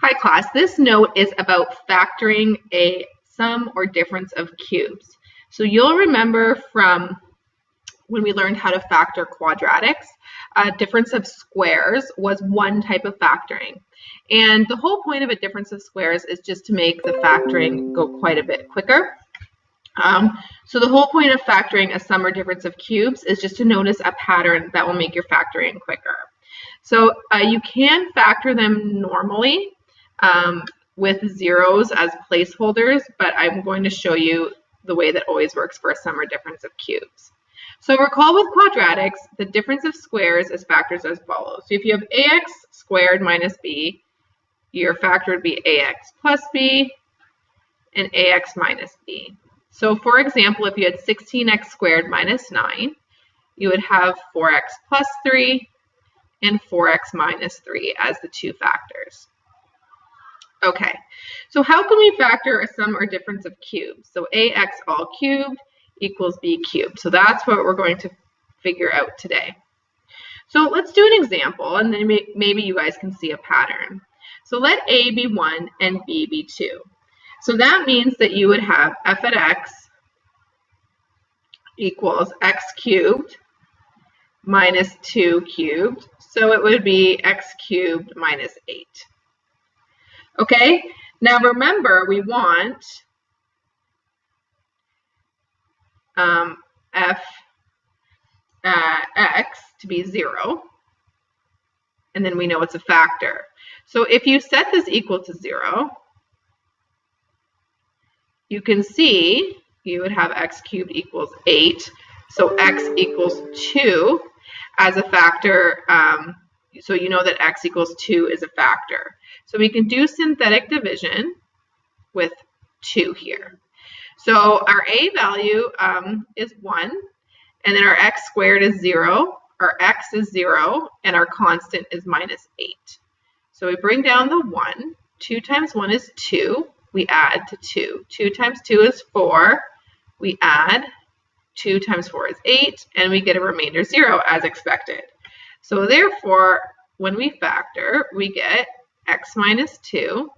Hi class, this note is about factoring a sum or difference of cubes. So you'll remember from when we learned how to factor quadratics, difference of squares was one type of factoring. And the whole point of a difference of squares is just to make the factoring go quite a bit quicker. So the whole point of factoring a sum or difference of cubes is just to notice a pattern that will make your factoring quicker. So you can factor them normally with zeros as placeholders, but I'm going to show you the way that always works for a sum or difference of cubes. So recall with quadratics, the difference of squares is factors as follows. So if you have ax squared minus b, your factor would be ax plus b and ax minus b. So for example, if you had 16x squared minus 9, you would have 4x plus 3 and 4x minus 3 as the two factors. Okay, so how can we factor a sum or difference of cubes? So ax all cubed equals b cubed. So that's what we're going to figure out today. So let's do an example, and then maybe you guys can see a pattern. So let a be 1 and b be 2. So that means that you would have f at x equals x cubed minus 2 cubed. So it would be x cubed minus 8. Okay, now remember we want f x to be 0, and then we know it's a factor. So if you set this equal to 0, you can see you would have x cubed equals 8, so x equals 2 as a factor. So you know that x equals 2 is a factor. So we can do synthetic division with 2 here. So our a value is 1, and then our x squared is 0, our x is 0, and our constant is minus 8. So we bring down the 1. 2 times 1 is 2. We add to 2. 2 times 2 is 4. We add. 2 times 4 is 8, and we get a remainder 0 as expected. So therefore, when we factor, we get x minus 2,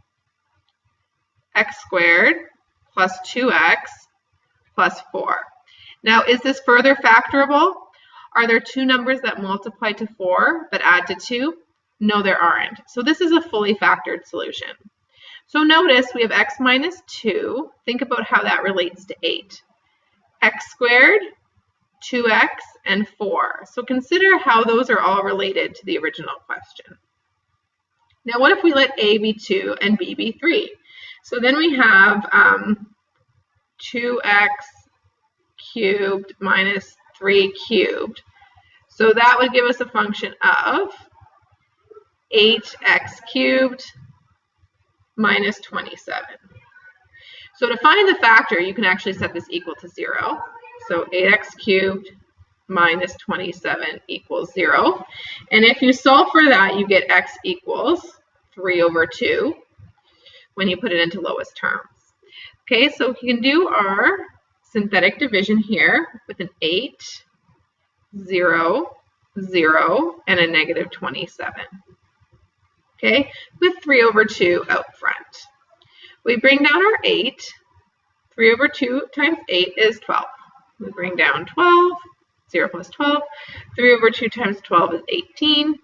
x squared plus 2x plus 4. Now, is this further factorable? Are there two numbers that multiply to 4 but add to 2? No, there aren't. So this is a fully factored solution. So notice we have x minus 2. Think about how that relates to 8. X squared, 2x, and 4. So consider how those are all related to the original question. Now what if we let a be 2 and b be 3? So then we have 2x cubed minus 3 cubed. So that would give us a function of 8x cubed minus 27. So to find the factor, you can actually set this equal to 0. So 8x cubed minus 27 equals 0. And if you solve for that, you get x equals 3 over 2 when you put it into lowest terms. Okay, so we can do our synthetic division here with an 8, 0, 0, and a negative 27. Okay, with 3 over 2 out front. We bring down our 8. 3 over 2 times 8 is 12. We bring down 12. 0 plus 12. 3 over 2 times 12 is 18.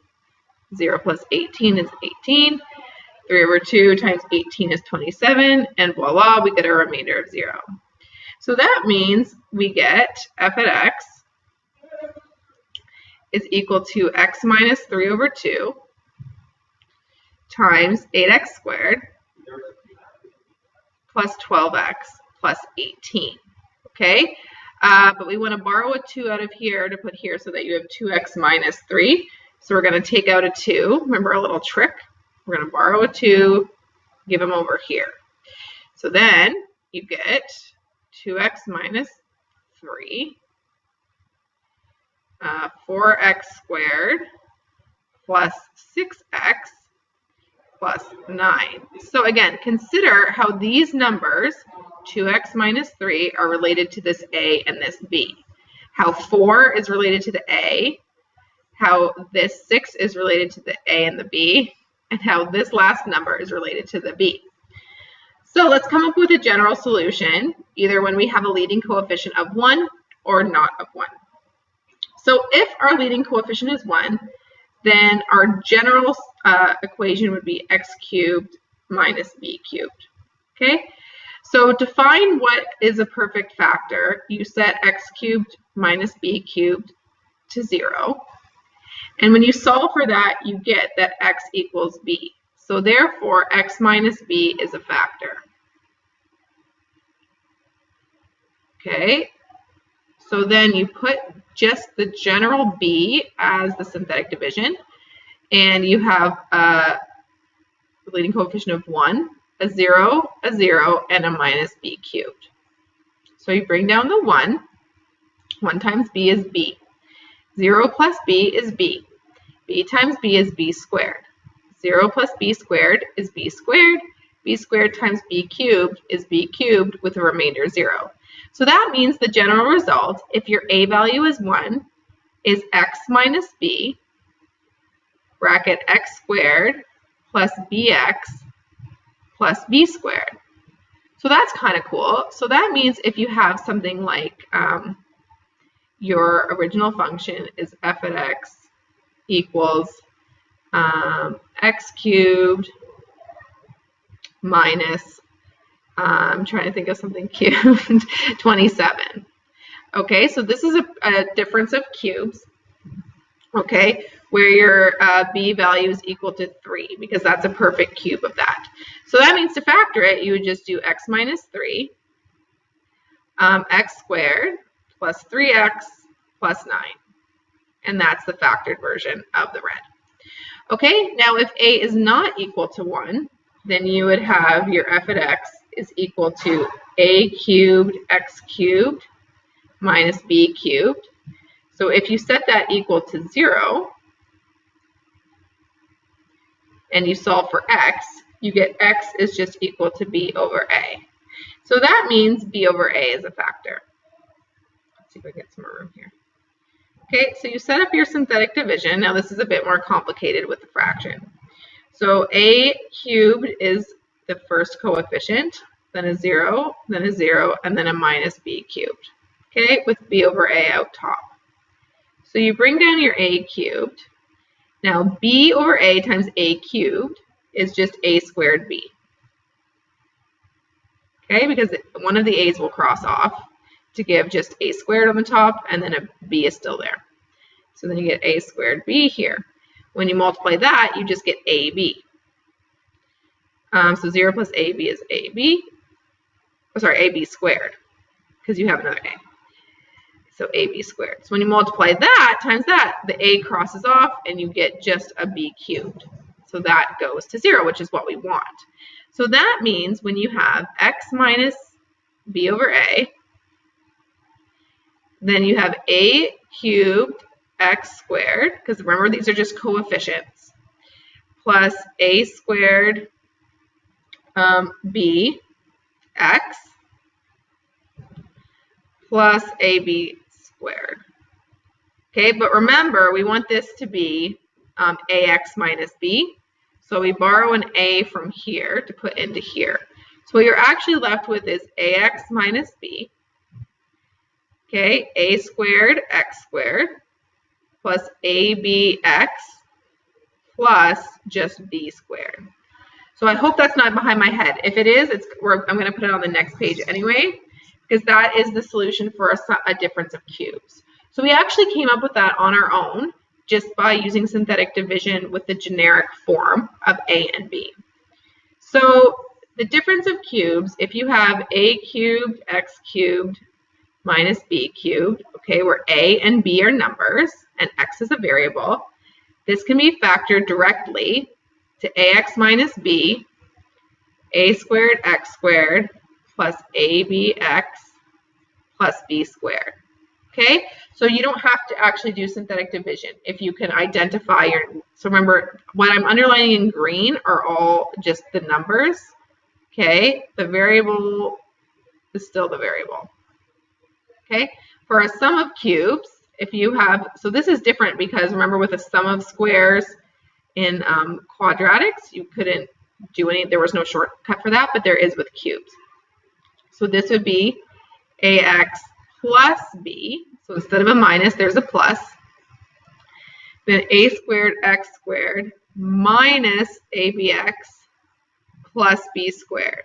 0 plus 18 is 18. 3 over 2 times 18 is 27. And voila, we get a remainder of 0. So that means we get f at x is equal to x minus 3 over 2 times 8x squared plus 12x plus 18, okay? But we want to borrow a 2 out of here to put here so that you have 2x minus 3. So we're going to take out a 2. Remember a little trick? We're going to borrow a 2, give them over here. So then you get 2x minus 3, 4x squared plus 6x plus 9. So again, consider how these numbers, 2x minus 3, are related to this a and this b. How 4 is related to the a, how this 6 is related to the a and the b, and how this last number is related to the b. So let's come up with a general solution, either when we have a leading coefficient of 1 or not of 1. So if our leading coefficient is 1, then our general equation would be x cubed minus b cubed. Okay? So to find what is a perfect factor, you set x cubed minus b cubed to 0. And when you solve for that, you get that x equals b. So therefore, x minus b is a factor. Okay, so then you put just the general b as the synthetic division, and you have a leading coefficient of 1, a 0, and a minus b cubed. So you bring down the 1. 1 times b is b. 0 plus b is b. b times b is b squared. 0 plus b squared is b squared. b squared times b cubed is b cubed with a remainder 0. So that means the general result, if your a value is 1, is x minus b, bracket x squared, plus bx, plus b squared. So that's kind of cool. So that means if you have something like your original function is f of x equals x cubed minus, I'm trying to think of something cubed, 27. Okay, so this is a difference of cubes, okay, where your b value is equal to 3, because that's a perfect cube of that. So that means to factor it, you would just do x minus 3, x squared, plus 3x, plus 9. And that's the factored version of the red. Okay, now if a is not equal to 1, then you would have your f of x is equal to a cubed x cubed minus b cubed. So if you set that equal to 0 and you solve for x, you get x is just equal to b over a. So that means b over a is a factor. Let's see if I get some more room here. Okay, so you set up your synthetic division. Now this is a bit more complicated with the fraction. So a cubed is the first coefficient, then a 0, and then a minus b cubed, okay, with b over a out top. So you bring down your a cubed. Now b over a times a cubed is just a squared b, okay, because one of the a's will cross off to give just a squared on the top, and then a b is still there. So then you get a squared b here. When you multiply that, you just get ab. So 0 plus ab is ab. Oh, sorry, ab squared, because you have another a. So ab squared. So when you multiply that times that, the a crosses off, and you get just a b cubed. So that goes to 0, which is what we want. So that means when you have x minus b over a, then you have a cubed x squared, because remember these are just coefficients, plus a squared b x plus ab squared. Okay, but remember we want this to be ax minus b. So we borrow an a from here to put into here. So what you're actually left with is ax minus b. Okay, a squared x squared plus abx plus just b squared. So I hope that's not behind my head. If it is, I'm going to put it on the next page anyway, because that is the solution for a difference of cubes. So we actually came up with that on our own just by using synthetic division with the generic form of a and b. So the difference of cubes, if you have a cubed x cubed minus b cubed, okay, where a and b are numbers and x is a variable, this can be factored directly to ax minus b, a squared x squared plus abx plus b squared. Okay, so you don't have to actually do synthetic division if you can identify your, so remember what I'm underlining in green are all just the numbers. Okay, the variable is still the variable. Okay, for a sum of cubes, if you have, so this is different because remember with a sum of squares, in quadratics, you couldn't do any, there was no shortcut for that, but there is with cubes. So this would be ax plus b. So instead of a minus, there's a plus. Then a squared x squared minus abx plus b squared.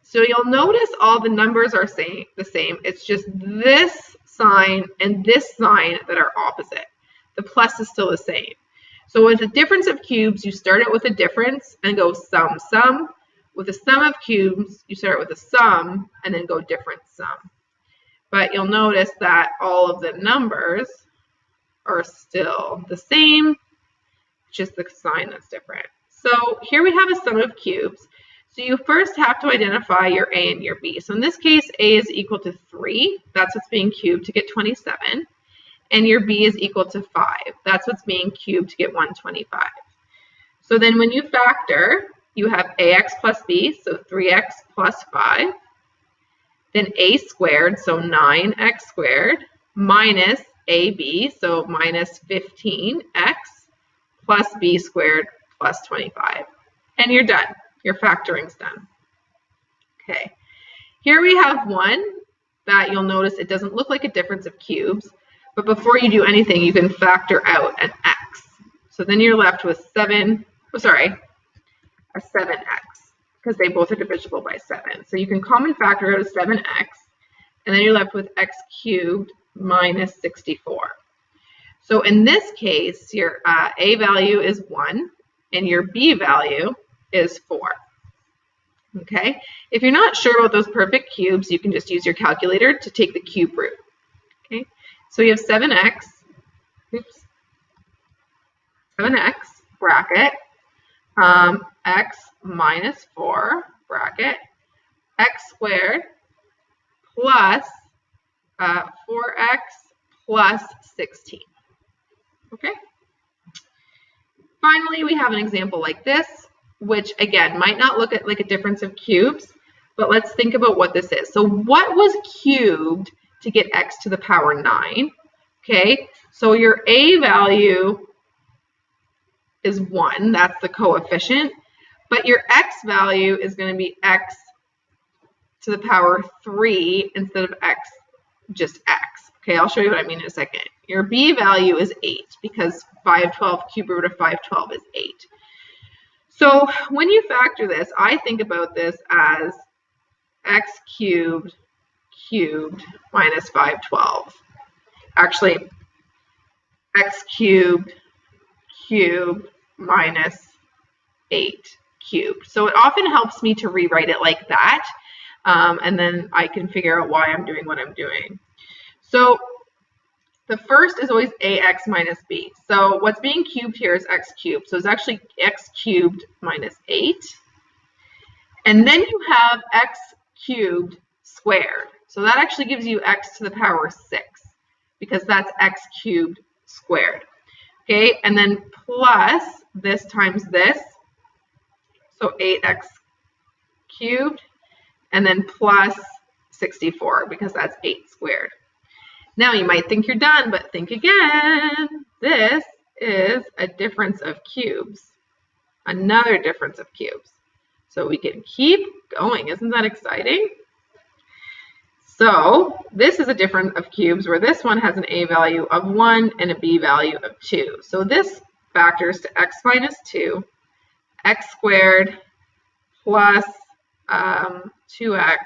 So you'll notice all the numbers are the same. It's just this sign and this sign that are opposite. The plus is still the same. So with the difference of cubes, you start out with a difference and go sum, sum. With the sum of cubes, you start with a sum and then go different sum. But you'll notice that all of the numbers are still the same, just the sign that's different. So here we have a sum of cubes. So you first have to identify your a and your b. So in this case, a is equal to 3. That's what's being cubed to get 27. And your b is equal to 5. That's what's being cubed to get 125. So then when you factor, you have ax plus b, so 3x plus 5. Then a squared, so 9x squared, minus ab, so minus 15x, plus b squared plus 25. And you're done. Your factoring's done. Okay. Here we have one that you'll notice it doesn't look like a difference of cubes, but before you do anything, you can factor out an x. So then you're left with a 7x, because they both are divisible by 7. So you can common factor out a 7x, and then you're left with x cubed minus 64. So in this case, your a value is 1, and your b value is 4. Okay? If you're not sure about those perfect cubes, you can just use your calculator to take the cube root. Okay? So you have 7x bracket, x minus 4 bracket, x squared plus 4x plus 16. Okay? Finally, we have an example like this, which again might not look at like a difference of cubes, but let's think about what this is. So what was cubed to get x to the power 9? Okay, so your a value is 1, that's the coefficient, but your x value is going to be x to the power 3 instead of x, just x. Okay, I'll show you what I mean in a second. Your b value is 8 because 512, cube root of 512 is 8. So when you factor this, I think about this as x cubed minus 512. Actually, x cubed minus 8 cubed. So it often helps me to rewrite it like that, and then I can figure out why I'm doing what I'm doing. So the first is always ax minus b. So what's being cubed here is x cubed. So it's actually x cubed minus 8. And then you have x cubed squared. So that actually gives you x to the power 6 because that's x cubed squared. Okay, and then plus this times this. So 8x cubed, and then plus 64 because that's 8 squared. Now you might think you're done, but think again. This is a difference of cubes. Another difference of cubes. So we can keep going. Isn't that exciting? So this is a difference of cubes where this one has an a value of 1 and a b value of 2. So this factors to x minus 2, x squared plus 2x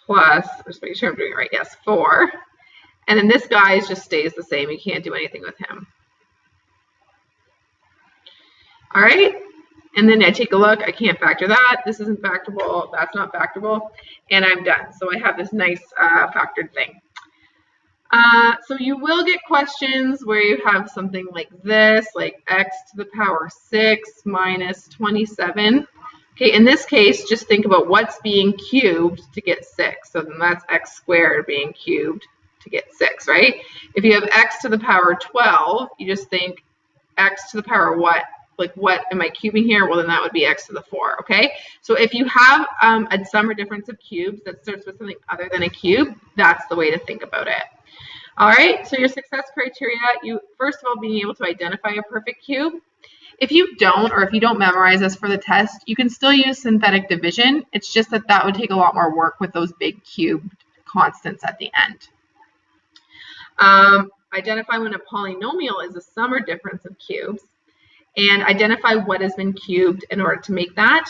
plus, just making sure I'm doing it right, yes, 4. And then this guy just stays the same. You can't do anything with him. All right. And then I take a look. I can't factor that. This isn't factorable. That's not factorable. And I'm done. So I have this nice factored thing. So you will get questions where you have something like this, like x to the power 6 minus 27. Okay, in this case, just think about what's being cubed to get 6. So then that's x squared being cubed to get 6, right? If you have x to the power 12, you just think x to the power what? Like, what am I cubing here? Well, then that would be x to the 4, okay? So if you have a sum or difference of cubes that starts with something other than a cube, that's the way to think about it. All right, so your success criteria, you first of all being able to identify a perfect cube. If you don't, or if you don't memorize this for the test, you can still use synthetic division. It's just that that would take a lot more work with those big cubed constants at the end. Identify when a polynomial is a sum or difference of cubes, and identify what has been cubed in order to make that.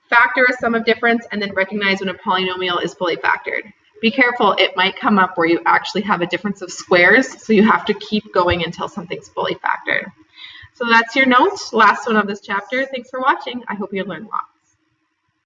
Factor a sum of difference, and then recognize when a polynomial is fully factored. Be careful, it might come up where you actually have a difference of squares, so you have to keep going until something's fully factored. So that's your note, last one of this chapter. Thanks for watching. I hope you learned a lot.